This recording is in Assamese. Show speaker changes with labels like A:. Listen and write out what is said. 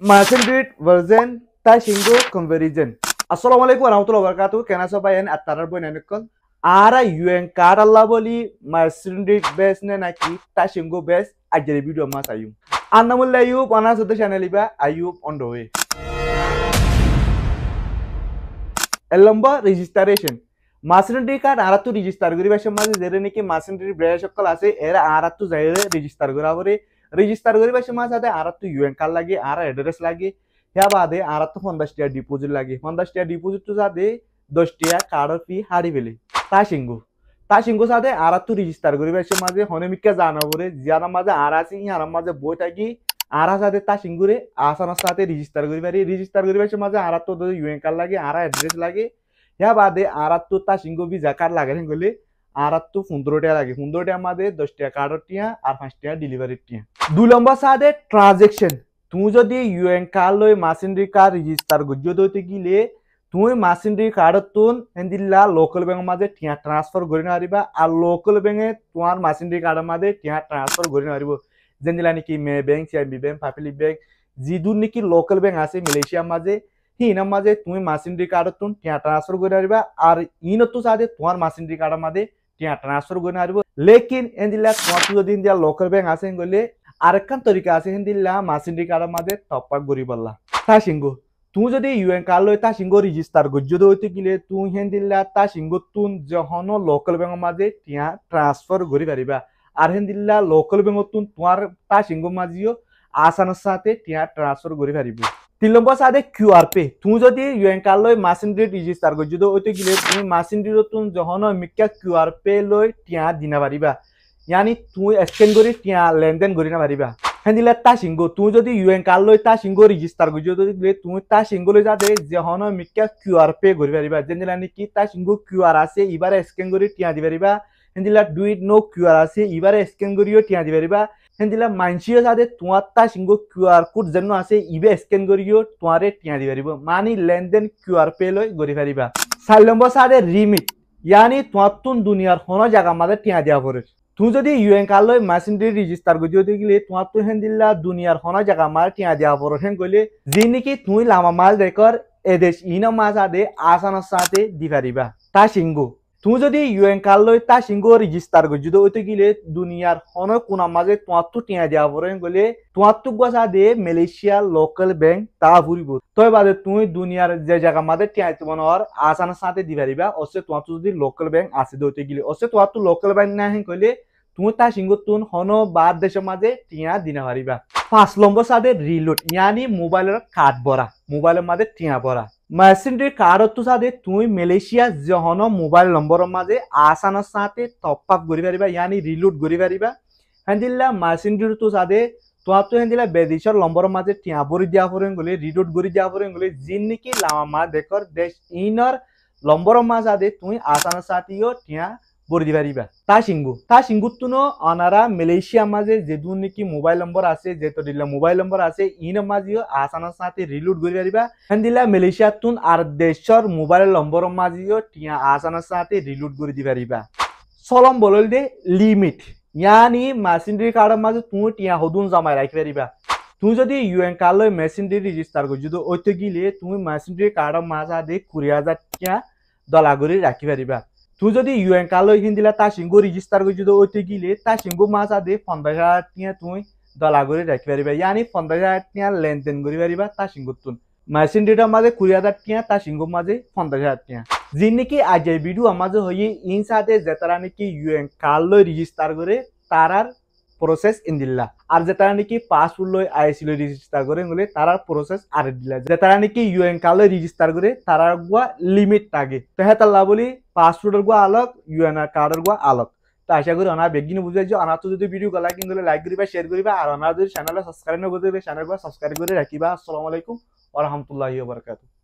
A: Merchant version Tashingo comparison. Assalamualaikum warahmatullahi wabarakatuh. Kena sobayan at tarar boy nanukon. Ara UN karalla boli merchant base ne naki Tashingo base ajari video mas ayum. Anamul ayub ana sota channel iba ayub on the way. Elamba registration. Merchant card aratu register guri basha mas zere niki merchant branch shokol ase era aratu zaire register gura bore. Register করি পাশে মাছ আদে আর তো ইউএন কার্ড লাগে আর অ্যাড্রেস লাগে হ্যাঁ বাদে আর তো 50 টাকা ডিপোজিট লাগে 50 টাকা ডিপোজিট তো সাদে 10 টাকা কার্ড ফি হারি ফেলে তা সিঙ্গু সাদে আর তো রেজিস্টার করি পাশে মাঝে হনেমিকা জানা পরে জিয়ার মাঝে আর আছে আর মাঝে বই থাকি আর সাদে তা সিঙ্গুরে আসানোর সাথে রেজিস্টার করি পাশে মাঝে আর তো ইউএন কার্ড লাগে আর অ্যাড্রেস লাগে হ্যাঁ বাদে আর তো তা সিঙ্গু ভিসা কার্ড লাগে গেলে আর তো 15 টাকা লাগে 15 টাকা মাঝে 10 টাকা কার্ডর টিয়া আর 5 টাকা ডেলিভারি টিয়া 2 নম্বর সাদে ট্রানজাকশন তুমি যদি ইউএন কার্ড লই মাসিনরি কার্ড রেজিস্টার গজ্জো দইতে গিলে তুমি মাসিনরি কার্ডত তুন হেন্দিল্লা লোকাল ব্যাংক মাঝে টিয়া ট্রান্সফার করি নারিবা আর লোকাল ব্যাংকে তোমার মাসিনরি কার্ডের মাঝে টিয়া ট্রান্সফার করি নারিব যেন্দিলা নাকি মে bank CIB bank public bank জিদুর নাকি লোকাল ব্যাংক আছে মালয়েশিয়ার মাঝে হিনার মাঝে তুমি মাসিনরি কার্ডত তুন টিয়া ট্রান্সফার করি নারিবা আর ইনতো সাদে তোমার মাসিনরি কার্ডের মাঝে টিয়া ট্রান্সফার করি নারিব লেকিন হেন্দিল্লা তোমার যদি হিন্দিয়া লোকাল ব্যাংক আছে গলে আরেকখান তরিকা আছে হিন্দিল্লা মাসিনরি কার্ডের মাঝে টপ আপ করি বললা তা সিঙ্গো তুই যদি ইউএন কার্ড লই তা সিঙ্গো রেজিস্টার গজ্জো হইতে গিলে তুই হিন্দিল্লা তা সিঙ্গো তুন যখন লোকাল ব্যাংকের মাঝে টিয়া ট্রান্সফার করি পারিবা আর হিন্দিল্লা লোকাল ব্যাংক তুন তোমার তা সিঙ্গো মাঝিও আসানোর সাথে টিয়া ট্রান্সফার করি পারিবি 3 নম্বর সাদে কিউআর পে তুই যদি ইউএন কার্ড লই মাসিনরি রেজিস্টার গজ্জো হইতে গিলে তুমি মাসিনরি তুন যখন মিকা কিউআর পে লই টিয়া দিনা পারিবা यानी तू स्कैन करी टिया लेनदेन करी ना पारिबा हेंदिला ता सिंगो तू जदि यूएन कार्ड लई ता सिंगो रेजिस्टर गजो दिले तू ता सिंगो लई जादे जहन मिक्का क्यूआर पे करि पारिबा जेंदिला निकी ता सिंगो क्यूआर आसे इबारे स्कैन करी टिया दि पारिबा हेंदिला डू इट नो क्यूआर आसे इबारे स्कैन करियो टिया दि पारिबा हेंदिला मानसियो जादे तुआ ता सिंगो क्यूआर कोड जन्नो आसे इबे स्कैन करियो तुआरे टिया दि पारिबो मानी लेनदेन क्यूआर पे लई करि पारिबा 4 नंबर सादे रिमिट यानी तुआतुन दुनियार होनो जागा मादे टिया दिया परे তুই যদি ইউএন কার্ড লই মাসিনরি রেজিস্টার গজো গিলে তোমার তো হেন্দিল্লা দুনিয়ার হনা জায়গা মার টিয়া দেওয়া পড়ো হেন কইলে যে নাকি তুই লামা মাল দেখর এদেশ ইনা মাছ আদে আসানোর সাথে দি পারিবা তা সিঙ্গু তুই যদি ইউএন কার্ড লই তা সিঙ্গু রেজিস্টার গজো হইতে গিলে দুনিয়ার হন কোনা মাঝে তোমার তো টিয়া দেওয়া পড়ো হেন কইলে তোমার তো গসা দে মালয়েশিয়া লোকাল ব্যাংক তা ফুরিব তবে বাদে তুই দুনিয়ার যে জায়গা মাঝে টিয়া তোমার আসানোর সাথে দি পারিবা অসে তোমার তো যদি লোকাল ব্যাংক আছে দইতে গিলে অসে তোমার তো লোকাল ব্যাংক না হেন কইলে তুমি তা সিঙ্গুতুন হন বাদ দেশের মাঝে টিয়া দিনা পারিবা 5 নম্বর সাদে রিলোড यानी মোবাইলের কার্ড ভরা মোবাইলের মাঝে টিয়া ভরা মেসেঞ্জার কার্ড তো সাদে তুমি মালয়েশিয়া যহন মোবাইল নম্বরের মাঝে আসানোর সাথে টপ আপ করি পারিবা यानी রিলোড করি পারিবা হেন্দিল্লা মেসেঞ্জার তো সাদে তোমার তো হেন্দিল্লা বেদিশর নম্বরের মাঝে টিয়া ভরি দিয়া পড়েন গলে রিলোড করি দিয়া পড়েন গলে জিন নাকি লামা মা দেখর দেশ ইনর নম্বরের মাঝে আদে তুমি আসানোর সাথেও টিয়া বড়ি পারিবা তা সিঙ্গু তুনো অনারা মালয়েশিয়া মাঝে যেদু নাকি মোবাইল নম্বর আছে যেতো দিলা মোবাইল নম্বর আছে ইন মাঝিও আসানোর সাথে রিলোড করি পারিবা হেন্দিলা মালয়েশিয়া তুন আর দেশর মোবাইল নম্বর মাঝিও টিয়া আসানোর সাথে রিলোড করে দি পারিবা সলম বলল দে লিমিট यानी মেসেঞ্জার কার্ডের মাঝে তুমি টিয়া হদুন জমাই রাখি পারিবা তুই যদি ইউএন কার্ড লই মেসেঞ্জার রেজিস্টার করি যদি ওইতে গিলে তুমি মেসেঞ্জার কার্ডের মাঝে আদে 20000 টিয়া ডলার করে রাখি পারিবা তুই যদি ইউএন কার্ড লই হিন্দিলা তা সিঙ্গো রেজিস্টার করি যদি ওইতে গিলে তা সিঙ্গো মাছ আদে 15000 টিয়া তুই ডলার করে রাখি পারিবা यानी 15000 টিয়া লেনদেন করি পারিবা তা সিঙ্গোতুন মেসেঞ্জারের মাঝে 20000 টিয়া তা সিঙ্গো মাঝে 50000 টিয়া যে নাকি আজ এই ভিডিও আমাদের হই ইন সাথে যেতারা নাকি ইউএন কার্ড লই রেজিস্টার করে তারার প্রসেস ইন্দিল্লা আর যেতারা নাকি পাসপোর্ট লই আইএসি লই রেজিস্টার করে গলে তারার প্রসেস আর দিলা যেতারা নাকি ইউএন কার্ড লই রেজিস্টার করে তারার গুয়া লিমিট থাকে তো হেতাল্লা বলি পাসপোর্টের গুয়া আলোক ইউএন কার্ডের গুয়া আলোক তো আশা করি অনা বেগিন বুঝাই যে অনা তো যদি ভিডিও গলা কিন্তু লাইক করিবা শেয়ার করিবা আর অনা যদি চ্যানেলে সাবস্ক্রাইব না করতে চ্যানেল সাবস্ক্রাইব করে রাখিবা আসসালামু আলাইকুম ওয়া রাহমাতুল্লাহি ওয়া বারাকাতুহু